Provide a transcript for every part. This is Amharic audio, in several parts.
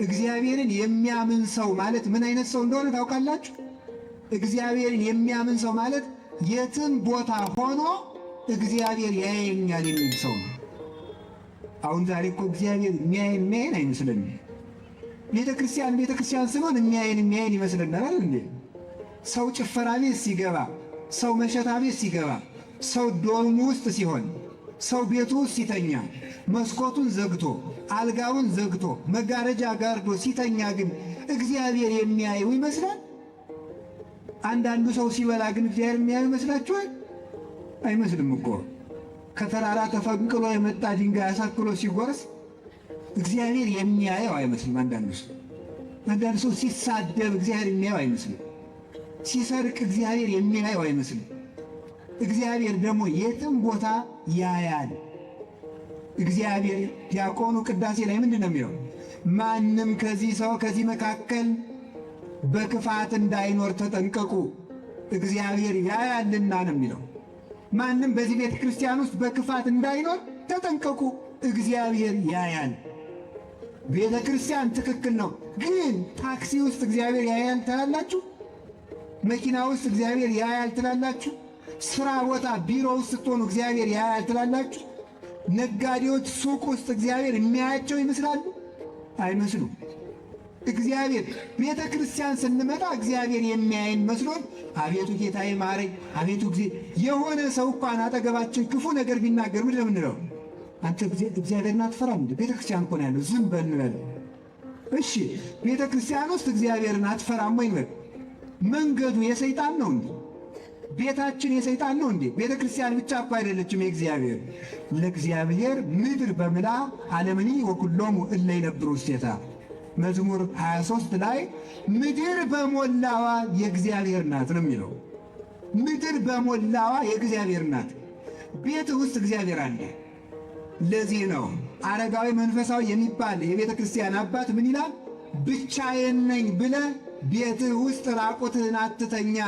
እግዚአብሔርን የሚያምን ሰው ማለት ምን አይነት ሰው እንደሆነ ታውቃላችሁ? እግዚአብሔርን የሚያምን ሰው ማለት የትም ቦታ ሆኖ እግዚአብሔር ያየኛል የሚል ሰው ነው። አሁን ዛሬ እኮ እግዚአብሔር የሚያየን አይመስለንም። ቤተ ክርስቲያን ስንሆን የሚያየን ይመስለናል አይደል እንዴ? ሰው ጭፈራ ቤት ሲገባ፣ ሰው መሸታ ቤት ሲገባ፣ ሰው ዶርሙ ውስጥ ሲሆን፣ ሰው ቤቱ ውስጥ ሲተኛ መስኮቱን ዘግቶ አልጋውን ዘግቶ መጋረጃ ጋርዶ ሲተኛ ግን እግዚአብሔር የሚያየው ይመስላል። አንዳንዱ ሰው ሲበላ ግን እግዚአብሔር የሚያየው ይመስላችኋል? አይመስልም እኮ። ከተራራ ተፈንቅሎ የመጣ ድንጋይ አሳክሎ ሲጎርስ እግዚአብሔር የሚያየው አይመስልም። አንዳንዱ ሰው ሲሳደብ እግዚአብሔር የሚያየው አይመስልም። ሲሰርቅ እግዚአብሔር የሚያየው አይመስልም። እግዚአብሔር ደግሞ የትም ቦታ ያያል። እግዚአብሔር ዲያቆኑ ቅዳሴ ላይ ምንድን ነው የሚለው? ማንም ከዚህ መካከል በክፋት እንዳይኖር ተጠንቀቁ እግዚአብሔር ያያልና ነው የሚለው። ማንም በዚህ ቤተ ክርስቲያን ውስጥ በክፋት እንዳይኖር ተጠንቀቁ እግዚአብሔር ያያል። ቤተ ክርስቲያን ትክክል ነው፣ ግን ታክሲ ውስጥ እግዚአብሔር ያያል ትላላችሁ? መኪና ውስጥ እግዚአብሔር ያያል ትላላችሁ? ስራ ቦታ ቢሮ ውስጥ ስትሆኑ እግዚአብሔር ያያል ትላላችሁ? ነጋዴዎች ሱቅ ውስጥ እግዚአብሔር የሚያያቸው ይመስላሉ? አይመስሉም። እግዚአብሔር ቤተ ክርስቲያን ስንመጣ እግዚአብሔር የሚያየን መስሎን አቤቱ ጌታዬ ማረኝ፣ አቤቱ የሆነ ሰው እንኳን አጠገባችን ክፉ ነገር ቢናገር ምንድን ነው የምንለው? አንተ እግዚአብሔርን አትፈራም እንዴ? ቤተ ክርስቲያን እኮ ነው ያለው፣ ዝም በል እንበል። እሺ ቤተ ክርስቲያን ውስጥ እግዚአብሔርን አትፈራም ወይ እንበል። መንገዱ የሰይጣን ነው እንዴ? ቤታችን የሰይጣን ነው እንዴ? ቤተ ክርስቲያን ብቻ እኮ አይደለችም የእግዚአብሔር። ለእግዚአብሔር ምድር በምላ ዓለምኒ ወኩሎሙ እለ ይነብሩ ውስቴታ መዝሙር 23 ላይ ምድር በሞላዋ የእግዚአብሔር ናት ነው የሚለው። ምድር በሞላዋ የእግዚአብሔር ናት። ቤት ውስጥ እግዚአብሔር አለ። ለዚህ ነው አረጋዊ መንፈሳዊ የሚባል የቤተ ክርስቲያን አባት ምን ይላል? ብቻዬን ነኝ ብለህ ቤትህ ውስጥ ራቁትህን አትተኛ፣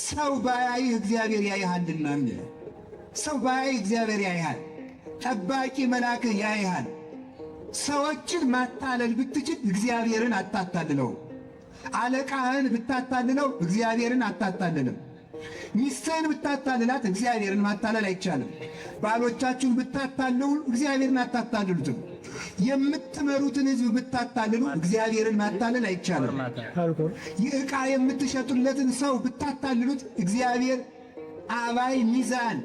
ሰው ባያይህ እግዚአብሔር ያይሃልና። ሰው ባያይህ እግዚአብሔር ያይሃል። ጠባቂ መልአክህ ያይሃል። ሰዎችን ማታለል ብትችል እግዚአብሔርን አታታልለው። አለቃህን ብታታልለው እግዚአብሔርን አታታልልም። ሚስትህን ብታታልላት እግዚአብሔርን ማታለል አይቻልም። ባሎቻችሁን ብታታልሉ እግዚአብሔርን አታታልሉትም። የምትመሩትን ሕዝብ ብታታልሉ እግዚአብሔርን ማታለል አይቻልም። የዕቃ የምትሸጡለትን ሰው ብታታልሉት እግዚአብሔር አባይ ሚዛን፣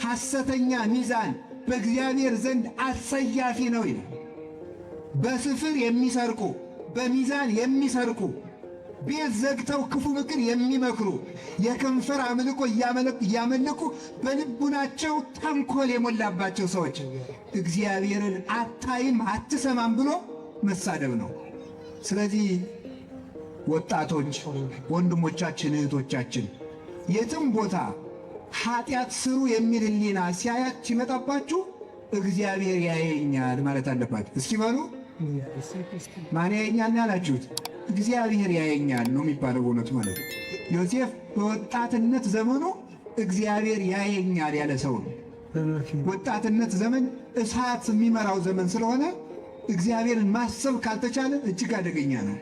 ሐሰተኛ ሚዛን በእግዚአብሔር ዘንድ አሰያፊ ነው ይላል። በስፍር የሚሰርቁ በሚዛን የሚሰርቁ ቤት ዘግተው ክፉ ምክር የሚመክሩ የከንፈር አምልኮ እያመለኩ በልቡናቸው ተንኮል የሞላባቸው ሰዎች እግዚአብሔርን አታይም አትሰማም ብሎ መሳደብ ነው። ስለዚህ ወጣቶች፣ ወንድሞቻችን፣ እህቶቻችን የትም ቦታ ኃጢአት ስሩ የሚል ሕሊና ሲያያት ሲመጣባችሁ እግዚአብሔር ያየኛል ማለት አለባችሁ። እስኪ በሉ ማን ያየኛል ያላችሁት? እግዚአብሔር ያየኛል ነው የሚባለው። እውነቱ ማለት ነው። ዮሴፍ በወጣትነት ዘመኑ እግዚአብሔር ያየኛል ያለ ሰው ነው። ወጣትነት ዘመን እሳት የሚመራው ዘመን ስለሆነ እግዚአብሔርን ማሰብ ካልተቻለ እጅግ አደገኛ ነው፣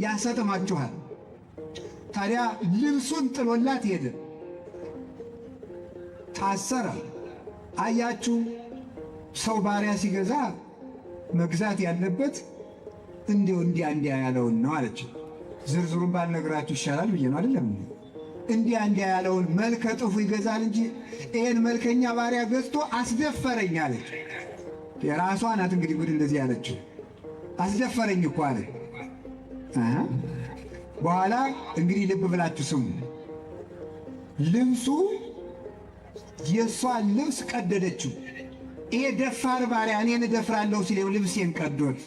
ያሰጥማችኋል። ታዲያ ልብሱን ጥሎላት ሄደ፣ ታሰረ። አያችሁ፣ ሰው ባሪያ ሲገዛ መግዛት ያለበት እንዲያ ያለውን ነው አለች። ዝርዝሩን ባልነግራችሁ ይሻላል ብዬ ነው አይደለም። እንዲያ ያለውን መልከ ጥፉ ይገዛል እንጂ ይሄን መልከኛ ባሪያ ገዝቶ አስደፈረኝ አለች። የራሷ ናት እንግዲህ ጉድ እንደዚህ ያለችው። አስደፈረኝ እኮ አለ። በኋላ እንግዲህ ልብ ብላችሁ ስሙ። ልብሱ የእሷን ልብስ ቀደደችው። ይሄ ደፋር ባሪያ እኔን እደፍራለሁ ሲለው ልብሴን ቀዶት፣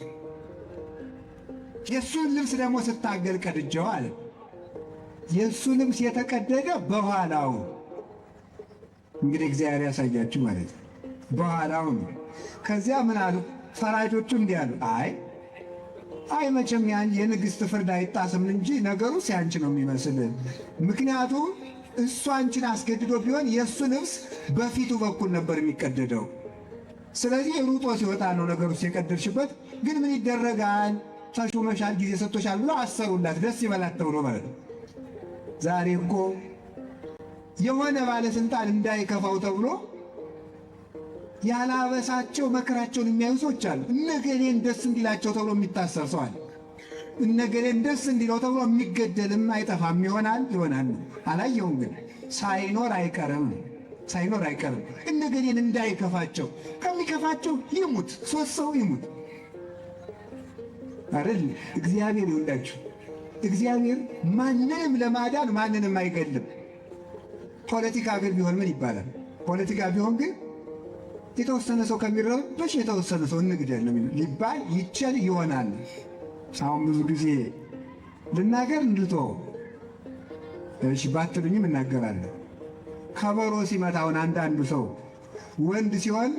የእሱን ልብስ ደግሞ ስታገል ቀድጀው አለ። የእሱ ልብስ የተቀደደ በኋላው እንግዲህ እግዚአብሔር ያሳያችሁ ማለት ነው። በኋላው ነው። ከዚያ ምን አሉ ፈራጆቹ? እንዲህ አሉ፣ አይ መቼም የንግሥት ፍርድ አይጣስም እንጂ ነገሩ ሲያንቺ ነው የሚመስል። ምክንያቱም እሱ አንቺን አስገድዶ ቢሆን የእሱ ልብስ በፊቱ በኩል ነበር የሚቀደደው። ስለዚህ ሩጦ ሲወጣ ነው ነገሩ የቀደድሽበት። ግን ምን ይደረጋል? ተሾመሻል ጊዜ ሰጥቶሻል ብሎ አሰሩላት። ደስ ይበላት ተብሎ ማለት ነው። ዛሬ እኮ የሆነ ባለስልጣን እንዳይከፋው ተብሎ ያላበሳቸው መከራቸውን የሚያዩ ሰዎች አሉ። እነገሌን ደስ እንዲላቸው ተብሎ የሚታሰር ሰው አለ። እነገሌን ደስ እንዲለው ተብሎ የሚገደልም አይጠፋም። ይሆናል አላየውም፣ ግን ሳይኖር አይቀርም። እነገሌን እንዳይከፋቸው፣ ከሚከፋቸው ይሙት፣ 3 ሰው ይሙት አይደል? እግዚአብሔር ይወዳችሁ። እግዚአብሔር ማንንም ለማዳን ማንንም አይገልም። ፖለቲካ ግን ቢሆን ምን ይባላል? ፖለቲካ ቢሆን ግን የተወሰነ ሰው ከሚረበሽ የተወሰነ ሰው እንግደል ሊባል ይችል ይሆናል። አሁን ብዙ ጊዜ ልናገር እንድተው እሺ ባትሉኝም እናገራለሁ። ከበሮ ሲመታ አሁን አንዳንዱ ሰው ወንድ ሲሆን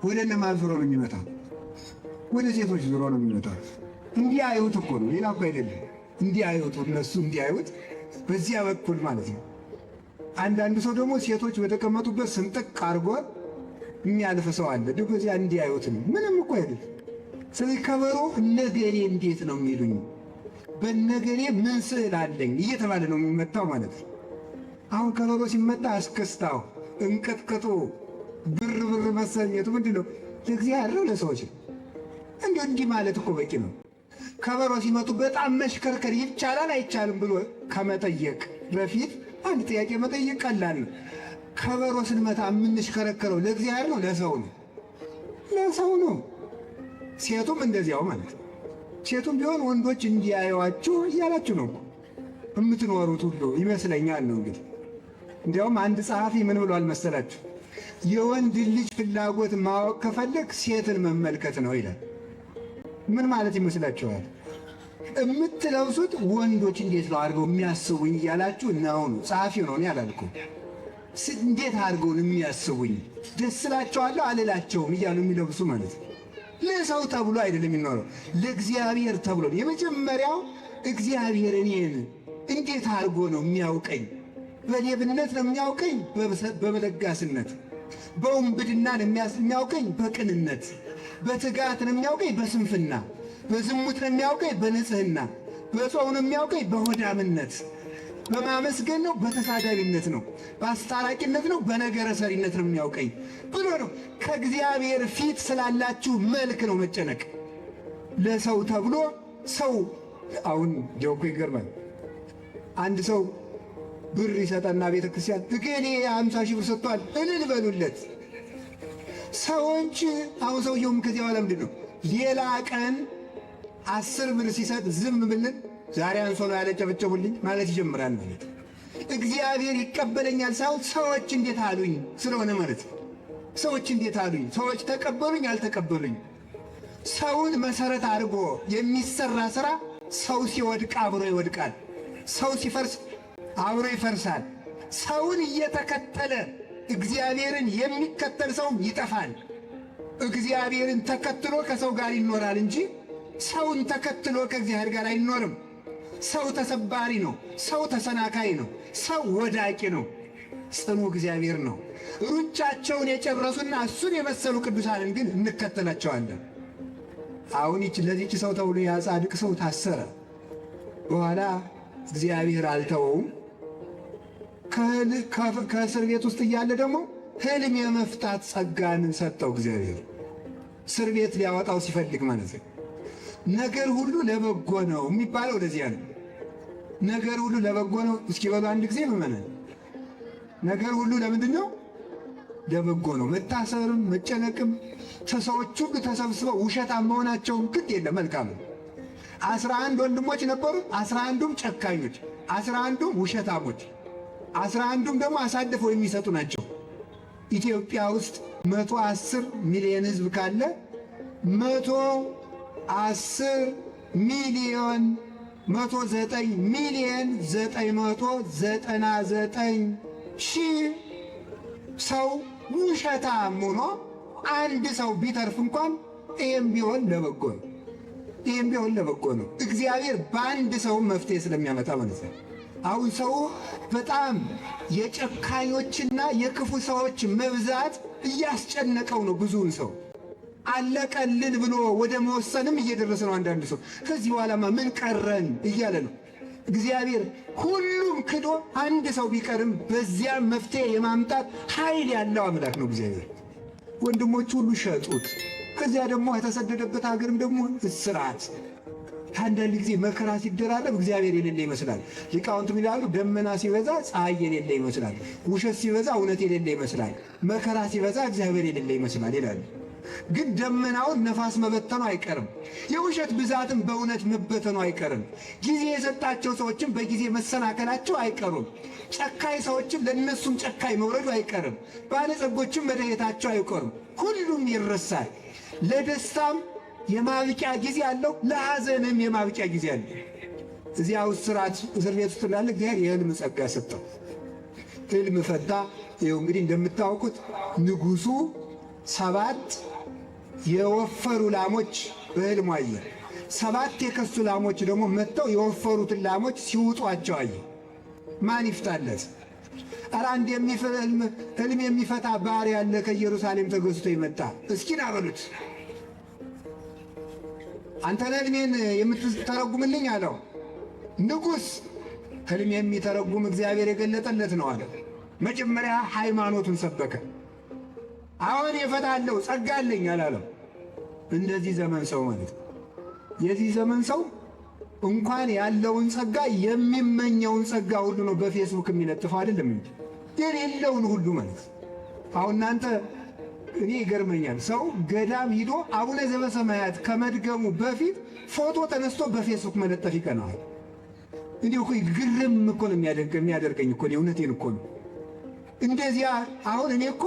ወደ እነማን ዙሮ ነው የሚመታው? ወደ ሴቶች ዙሮ ነው የሚመታው። እንዲያዩት እኮ ነው፣ ሌላ እኮ አይደለም። እንዲያዩት፣ እነሱ እንዲያዩት በዚያ በኩል ማለት ነው። አንዳንዱ ሰው ደግሞ ሴቶች በተቀመጡበት ስንጥቅ አድርጎ የሚያልፍ ሰው አለ። ደግሞ እዚያ እንዲያዩት ነው። ምንም እኮ አይደለም። ስለዚህ ከበሮ እነገሌ እንዴት ነው የሚሉኝ፣ በነገሌ ምን ስዕል አለኝ እየተባለ ነው የሚመታው ማለት ነው። አሁን ከበሮ ሲመታ አስከስታው እንቅጥቅጡ ብር መሰኘቱ ምንድን ነው? ለእግዚአብሔር ነው ለሰዎች ነው? እንዲህ ማለት እኮ በቂ ነው። ከበሮ ሲመጡ በጣም መሽከርከር ይቻላል አይቻልም ብሎ ከመጠየቅ በፊት አንድ ጥያቄ መጠየቅ ቀላል ነው። ከበሮ ስንመታ የምንሽከረከረው ለእግዚአብሔር ነው ለሰው ነው? ለሰው ነው። ሴቱም እንደዚያው ማለት ነው። ሴቱም ቢሆን ወንዶች እንዲያዩዋችሁ እያላችሁ ነው የምትኖሩት ሁሉ ይመስለኛል ነው እንግዲህ። እንዲያውም አንድ ጸሐፊ ምን ብሏል መሰላችሁ? የወንድ ልጅ ፍላጎት ማወቅ ከፈለግ ሴትን መመልከት ነው ይላል። ምን ማለት ይመስላችኋል? የምትለብሱት ወንዶች እንዴት ነው አድርገው የሚያስቡኝ እያላችሁ ነው። ጸሐፊው ነው፣ እኔ አላልኩም። እንዴት አድርገው የሚያስቡኝ ደስ እላቸዋለሁ አልላቸውም እያሉ የሚለብሱ ማለት ነው። ለሰው ተብሎ አይደለም የሚኖረው፣ ለእግዚአብሔር ተብሎ። የመጀመሪያው እግዚአብሔር እኔን እንዴት አድርጎ ነው የሚያውቀኝ? በሌብነት ነው የሚያውቀኝ? በመለጋስነት። በውንብድና ነው የሚያውቀኝ? በቅንነት። በትጋት ነው የሚያውቀኝ? በስንፍና። በዝሙት ነው የሚያውቀኝ? በንጽህና። በጾም ነው የሚያውቀኝ? በሆዳምነት። በማመስገን ነው? በተሳዳቢነት ነው? በአስታራቂነት ነው? በነገረ ሰሪነት ነው የሚያውቀኝ ብሎ ነው። ከእግዚአብሔር ፊት ስላላችሁ መልክ ነው መጨነቅ። ለሰው ተብሎ ሰው አሁን ጆኮ ይገርማል። አንድ ሰው ብር ይሰጠና ቤተ ክርስቲያን እገሌ 50 ሺህ ብር ሰጥቷል እልል በሉለት። ሰዎች አሁን ሰውየውም ከዚያ በኋላ ምንድን ነው ሌላ ቀን 10 ብር ሲሰጥ ዝም ብንል ዛሬ አንሶ ነው ያለጨበጨቡልኝ ማለት ይጀምራል ማለት። እግዚአብሔር ይቀበለኛል ሳይሆን ሰዎች እንዴት አሉኝ ስለሆነ ማለት ነው። ሰዎች እንዴት አሉኝ፣ ሰዎች ተቀበሉኝ አልተቀበሉኝ። ሰውን መሰረት አድርጎ የሚሰራ ስራ ሰው ሲወድቅ አብሮ ይወድቃል፣ ሰው ሲፈርስ አብሮ ይፈርሳል። ሰውን እየተከተለ እግዚአብሔርን የሚከተል ሰው ይጠፋል። እግዚአብሔርን ተከትሎ ከሰው ጋር ይኖራል እንጂ ሰውን ተከትሎ ከእግዚአብሔር ጋር አይኖርም። ሰው ተሰባሪ ነው፣ ሰው ተሰናካይ ነው፣ ሰው ወዳቂ ነው። ጽኑ እግዚአብሔር ነው። ሩጫቸውን የጨረሱና እሱን የመሰሉ ቅዱሳንን ግን እንከተላቸዋለን። አሁን ለዚህች ሰው ተብሎ ያ ጻድቅ ሰው ታሰረ። በኋላ እግዚአብሔር አልተወውም። ከእስር ቤት ውስጥ እያለ ደግሞ ሕልም የመፍታት ጸጋን ሰጠው እግዚአብሔር። እስር ቤት ሊያወጣው ሲፈልግ ማለት ነው። ነገር ሁሉ ለበጎ ነው የሚባለው ወደዚያ ነው። ነገር ሁሉ ለበጎ ነው። እስኪ በሉ አንድ ጊዜ ምመነን፣ ነገር ሁሉ ለምንድን ነው? ለበጎ ነው። መታሰርም መጨነቅም ሰዎች ሁሉ ተሰብስበው ውሸታም መሆናቸውን ግድ የለም፣ መልካም ነው። 11 ወንድሞች ነበሩ። 11ዱም ጨካኞች፣ 11ዱም ውሸታሞች፣ 11ዱም ደግሞ አሳልፈው የሚሰጡ ናቸው። ኢትዮጵያ ውስጥ 110 ሚሊዮን ሕዝብ ካለ 110 ሚሊዮን 109 ሚሊዮን 999 ሺህ ሰው ውሸታም ሆኖ አንድ ሰው ቢተርፍ እንኳን ይህም ቢሆን ለበጎ ነው። ይህም ቢሆን ለበጎ ነው። እግዚአብሔር በአንድ ሰው መፍትሄ ስለሚያመጣ ማለት ነው። አሁን ሰው በጣም የጨካኞችና የክፉ ሰዎች መብዛት እያስጨነቀው ነው ብዙውን ሰው። አለቀልን ብሎ ወደ መወሰንም እየደረሰ ነው። አንዳንድ ሰው ከዚህ በኋላማ ምን ቀረን እያለ ነው። እግዚአብሔር ሁሉም ክዶ አንድ ሰው ቢቀርም በዚያ መፍትሄ የማምጣት ኃይል ያለው አምላክ ነው እግዚአብሔር። ወንድሞቹ ሁሉ ሸጡት። ከዚያ ደግሞ የተሰደደበት ሀገርም ደግሞ እስራት። አንዳንድ ጊዜ መከራ ሲደራረብ እግዚአብሔር የሌለ ይመስላል። ሊቃውንቱ ይላሉ ደመና ሲበዛ ፀሐይ የሌለ ይመስላል፣ ውሸት ሲበዛ እውነት የሌለ ይመስላል፣ መከራ ሲበዛ እግዚአብሔር የሌለ ይመስላል ይላሉ። ግን ደመናውን ነፋስ መበተኑ አይቀርም፣ የውሸት ብዛትም በእውነት መበተኑ አይቀርም። ጊዜ የሰጣቸው ሰዎችም በጊዜ መሰናከላቸው አይቀሩም። ጨካኝ ሰዎችም ለእነሱም ጨካኝ መውረዱ አይቀርም። ባለጸጎችም መደየታቸው አይቀሩም። ሁሉም ይረሳል። ለደስታም የማብቂያ ጊዜ አለው፣ ለሐዘንም የማብቂያ ጊዜ አለው። እዚያ እስር ቤት ውስጥ እንዳለ እግዚአብሔር የሕልም ጸጋ ሰጠው። ሕልም ፈታ። ይኸው እንግዲህ እንደምታውቁት ንጉሡ 7 የወፈሩ ላሞች በሕልሙ አየ። 7 የከሱ ላሞች ደግሞ መጥተው የወፈሩትን ላሞች ሲውጧቸው አየ። ማን ይፍታለት? ኧረ አንድ ሕልም የሚፈታ ባሪያ ያለ ከኢየሩሳሌም ተገዝቶ ይመጣ፣ እስኪ ና በሉት። አንተ ሕልሜን የምትተረጉምልኝ አለው። ንጉሥ ሕልም የሚተረጉም እግዚአብሔር የገለጠለት ነው አለ። መጀመሪያ ሃይማኖቱን ሰበከ። አሁን እፈታለሁ ጸጋ አለኝ አላለም። እንደዚህ ዘመን ሰው ማለት የዚህ ዘመን ሰው እንኳን ያለውን ጸጋ የሚመኘውን ጸጋ ሁሉ ነው በፌስቡክ የሚለጥፈው አይደለም እንጂ የሌለውን ሁሉ ማለት። አሁን እናንተ እኔ ይገርመኛል። ሰው ገዳም ሂዶ አቡነ ዘበሰማያት ከመድገሙ በፊት ፎቶ ተነስቶ በፌስቡክ መለጠፍ ይቀናል። እንዲሁ እኮ ግርም እኮ ነው የሚያደርገኝ እኮ እውነቴን እኮ ነው። እንደዚያ አሁን እኔ እኮ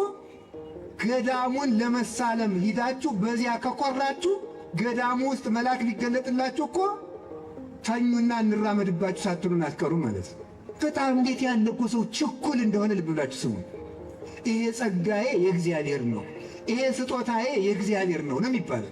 ገዳሙን ለመሳለም ሂዳችሁ በዚያ ከቆራችሁ ገዳሙ ውስጥ መልአክ ሊገለጥላችሁ እኮ ተኙና እንራመድባችሁ ሳትሉን አትቀሩ ማለት ነው። በጣም እንዴት ያለ እኮ ሰው ችኩል እንደሆነ ልብ ብላችሁ ስሙ። ይሄ ጸጋዬ የእግዚአብሔር ነው፣ ይሄ ስጦታዬ የእግዚአብሔር ነው ነው የሚባለው።